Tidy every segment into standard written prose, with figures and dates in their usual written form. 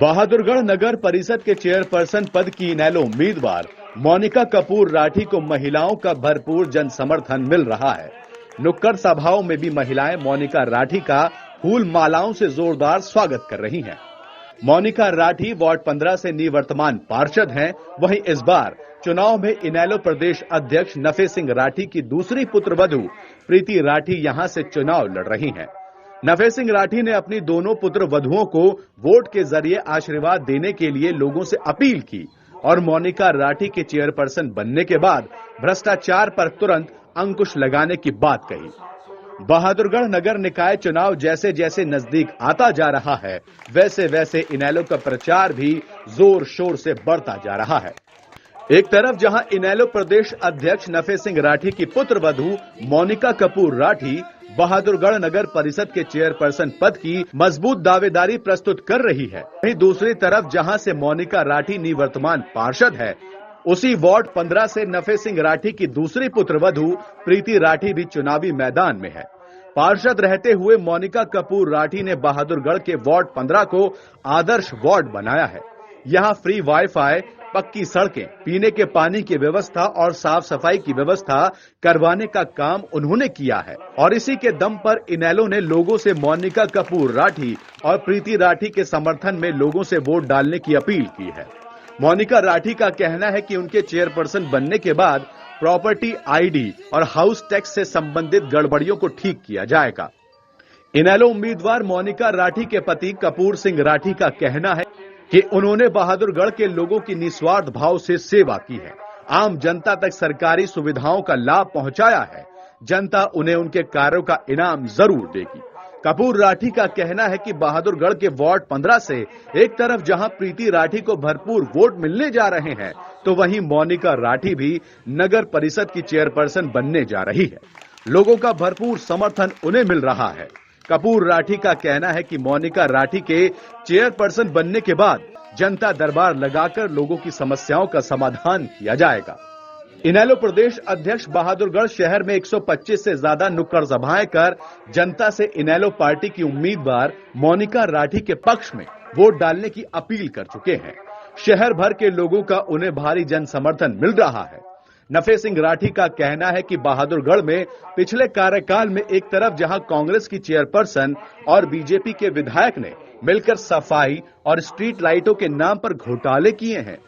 बहादुरगढ़ नगर परिषद के चेयरपर्सन पद की इनेलो उम्मीदवार मोनिका कपूर राठी को महिलाओं का भरपूर जन समर्थन मिल रहा है। नुक्कड़ सभाओं में भी महिलाएं मोनिका राठी का फूल मालाओं से जोरदार स्वागत कर रही हैं। मोनिका राठी वार्ड 15 से निवर्तमान पार्षद हैं। वहीं इस बार चुनाव में इनेलो प्रदेश अध्यक्ष नफे सिंह राठी की दूसरी पुत्रवधू प्रीति राठी यहां से चुनाव लड़ रही हैं। नफे सिंह राठी ने अपनी दोनों पुत्र वधुओं को वोट के जरिए आशीर्वाद देने के लिए लोगों से अपील की और मोनिका राठी के चेयरपर्सन बनने के बाद भ्रष्टाचार पर तुरंत अंकुश लगाने की बात कही। बहादुरगढ़ नगर निकाय चुनाव जैसे जैसे नजदीक आता जा रहा है, वैसे वैसे इनेलो का प्रचार भी जोर शोर से बढ़ता जा रहा है। एक तरफ जहां इनेलो प्रदेश अध्यक्ष नफे सिंह राठी की पुत्र वधू मोनिका कपूर राठी बहादुरगढ़ नगर परिषद के चेयरपर्सन पद की मजबूत दावेदारी प्रस्तुत कर रही है, वहीं दूसरी तरफ जहां से मोनिका राठी निवर्तमान पार्षद है, उसी वार्ड 15 से नफे सिंह राठी की दूसरी पुत्रवधू प्रीति राठी भी चुनावी मैदान में है। पार्षद रहते हुए मोनिका कपूर राठी ने बहादुरगढ़ के वार्ड 15 को आदर्श वार्ड बनाया है। यहाँ फ्री वाईफाई, पक्की सड़कें, पीने के पानी की व्यवस्था और साफ सफाई की व्यवस्था करवाने का काम उन्होंने किया है और इसी के दम पर इनेलो ने लोगों से मोनिका कपूर राठी और प्रीति राठी के समर्थन में लोगों से वोट डालने की अपील की है। मोनिका राठी का कहना है कि उनके चेयरपर्सन बनने के बाद प्रॉपर्टी आईडी और हाउस टैक्स से संबंधित गड़बड़ियों को ठीक किया जाएगा। इनेलो उम्मीदवार मोनिका राठी के पति कपूर सिंह राठी का कहना है कि उन्होंने बहादुरगढ़ के लोगों की निस्वार्थ भाव से सेवा की है, आम जनता तक सरकारी सुविधाओं का लाभ पहुंचाया है। जनता उन्हें उनके कार्यों का इनाम जरूर देगी। कपूर राठी का कहना है कि बहादुरगढ़ के वार्ड 15 से एक तरफ जहां प्रीति राठी को भरपूर वोट मिलने जा रहे हैं, तो वहीं मोनिका राठी भी नगर परिषद की चेयरपर्सन बनने जा रही है। लोगों का भरपूर समर्थन उन्हें मिल रहा है। कपूर राठी का कहना है कि मोनिका राठी के चेयरपर्सन बनने के बाद जनता दरबार लगाकर लोगों की समस्याओं का समाधान किया जाएगा। इनेलो प्रदेश अध्यक्ष बहादुरगढ़ शहर में 125 से ज्यादा नुक्कड़ सभाएं कर जनता से इनेलो पार्टी की उम्मीदवार मोनिका राठी के पक्ष में वोट डालने की अपील कर चुके हैं। शहर भर के लोगों का उन्हें भारी जन समर्थन मिल रहा है। नफे सिंह राठी का कहना है कि बहादुरगढ़ में पिछले कार्यकाल में एक तरफ जहां कांग्रेस की चेयरपर्सन और बीजेपी के विधायक ने मिलकर सफाई और स्ट्रीट लाइटों के नाम पर घोटाले किए हैं,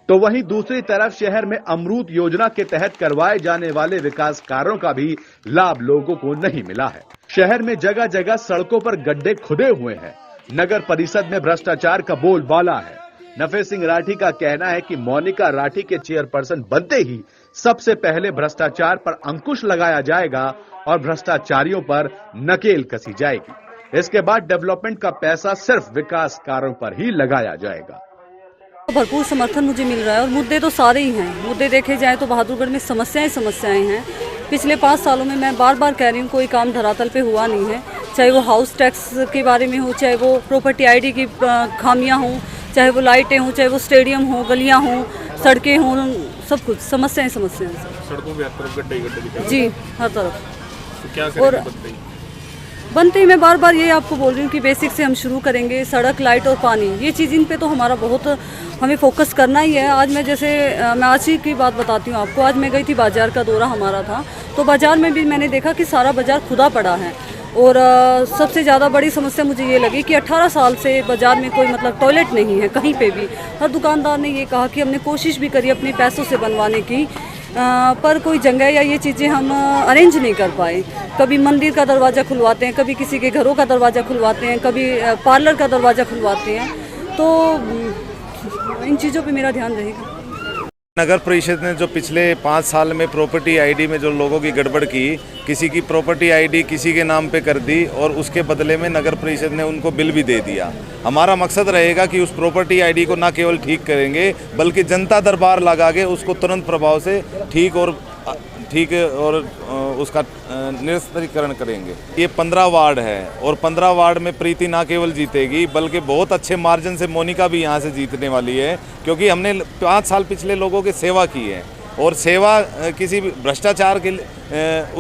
तो वहीं दूसरी तरफ शहर में अमरूद योजना के तहत करवाए जाने वाले विकास कार्यों का भी लाभ लोगों को नहीं मिला है। शहर में जगह जगह सड़कों पर गड्ढे खुदे हुए हैं। नगर परिषद में भ्रष्टाचार का बोलबाला है। नफे सिंह राठी का कहना है कि मोनिका राठी के चेयरपर्सन बनते ही सबसे पहले भ्रष्टाचार पर अंकुश लगाया जाएगा और भ्रष्टाचारियों पर नकेल कसी जाएगी। इसके बाद डेवलपमेंट का पैसा सिर्फ विकास कार्यों पर ही लगाया जाएगा। भरपूर समर्थन मुझे मिल रहा है और मुद्दे तो सारे ही हैं। मुद्दे देखे जाए तो बहादुरगढ़ में समस्याएं हैं। पिछले 5 सालों में मैं बार बार कह रही हूँ, कोई काम धरातल पे हुआ नहीं है। चाहे वो हाउस टैक्स के बारे में हो, चाहे वो प्रॉपर्टी आईडी की खामियां हों, चाहे वो लाइटें हों, चाहे वो स्टेडियम हो, गलियां हों, सड़कें हों, सब कुछ समस्याएं सड़कों पे हर तरफ गड्ढे जी, हर तरफ। तो क्या करेंगे बनते ही मैं बार बार ये आपको बोल रही हूँ कि बेसिक से हम शुरू करेंगे। सड़क, लाइट और पानी, ये चीज़ इन पे तो हमारा बहुत हमें फोकस करना ही है। आज मैं आज ही की बात बताती हूँ आपको। आज मैं गई थी, बाजार का दौरा हमारा था, तो बाजार में भी मैंने देखा कि सारा बाजार खुदा पड़ा है। और सबसे ज़्यादा बड़ी समस्या मुझे ये लगी कि 18 साल से बाजार में कोई टॉयलेट नहीं है कहीं पे भी। हर दुकानदार ने ये कहा कि हमने कोशिश भी करी अपने पैसों से बनवाने की, पर कोई जगह या ये चीज़ें हम अरेंज नहीं कर पाए। कभी मंदिर का दरवाज़ा खुलवाते हैं, कभी किसी के घरों का दरवाज़ा खुलवाते हैं, कभी पार्लर का दरवाज़ा खुलवाते हैं। तो इन चीज़ों पे मेरा ध्यान रहेगा। नगर परिषद ने जो पिछले 5 साल में प्रॉपर्टी आईडी में जो लोगों की गड़बड़ की, किसी की प्रॉपर्टी आईडी किसी के नाम पे कर दी और उसके बदले में नगर परिषद ने उनको बिल भी दे दिया। हमारा मकसद रहेगा कि उस प्रॉपर्टी आईडी को न केवल ठीक करेंगे, बल्कि जनता दरबार लगा के उसको तुरंत प्रभाव से ठीक और उसका निरस्तीकरण करेंगे। ये 15 वार्ड है और 15 वार्ड में प्रीति ना केवल जीतेगी, बल्कि बहुत अच्छे मार्जिन से मोनिका भी यहाँ से जीतने वाली है, क्योंकि हमने 5 साल पिछले लोगों की सेवा की है और सेवा किसी भी भ्रष्टाचार के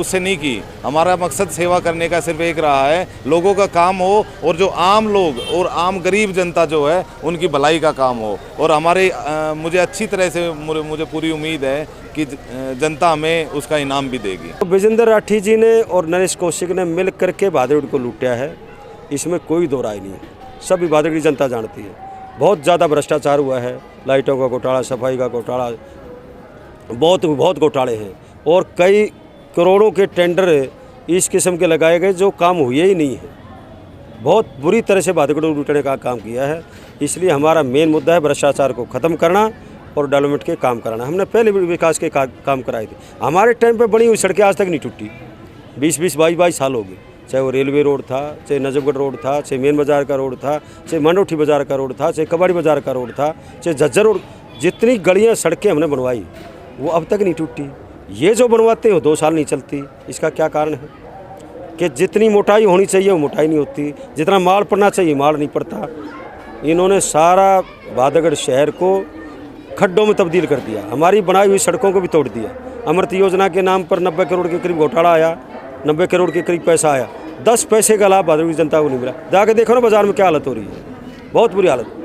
उससे नहीं की। हमारा मकसद सेवा करने का सिर्फ एक रहा है, लोगों का काम हो और जो आम लोग और आम गरीब जनता जो है उनकी भलाई का काम हो। और हमारे मुझे अच्छी तरह से मुझे पूरी उम्मीद है कि जनता हमें उसका इनाम भी देगी। विजेंद्र राठी जी ने और नरेश कौशिक ने मिल करके भादरगढ़ को लूटा है, इसमें कोई दो राय नहीं है। सभी भादरगढ़ की जनता जानती है, बहुत ज़्यादा भ्रष्टाचार हुआ है, लाइटों का घोटाला, सफाई का घोटाला, बहुत घोटाले हैं और कई करोड़ों के टेंडर इस किस्म के लगाए गए जो काम हुए ही नहीं है। बहुत बुरी तरह से भादरगढ़ को लूटने का काम किया है। इसलिए हमारा मेन मुद्दा है भ्रष्टाचार को ख़त्म करना और डेवलपमेंट के काम कराना। हमने पहले भी विकास के काम कराए थे। हमारे टाइम पे बनी हुई सड़कें आज तक नहीं टूटी, 20-20, 22-22 साल हो गए। चाहे वो रेलवे रोड था, चाहे नजफगढ़ रोड था, चाहे मेन बाज़ार का रोड था, चाहे मंडोठी बाज़ार का रोड था, चाहे कबाड़ी बाज़ार का रोड था, चाहे झज्जर रोड, जितनी गलियाँ सड़कें हमने बनवाई वो अब तक नहीं टूटी। ये जो बनवाते हो 2 साल नहीं चलती, इसका क्या कारण है कि जितनी मोटाई होनी चाहिए वो मोटाई नहीं होती, जितना माल पड़ना चाहिए माल नहीं पड़ता। इन्होंने सारा भादरगढ़ शहर को खड्डों में तब्दील कर दिया, हमारी बनाई हुई सड़कों को भी तोड़ दिया। अमृत योजना के नाम पर 90 करोड़ के करीब घोटाला आया, 90 करोड़ के करीब पैसा आया, 10 पैसे का लाभ भादरगढ़ की जनता को नहीं मिला। जाके देखो ना बाज़ार में क्या हालत हो रही है, बहुत बुरी हालत।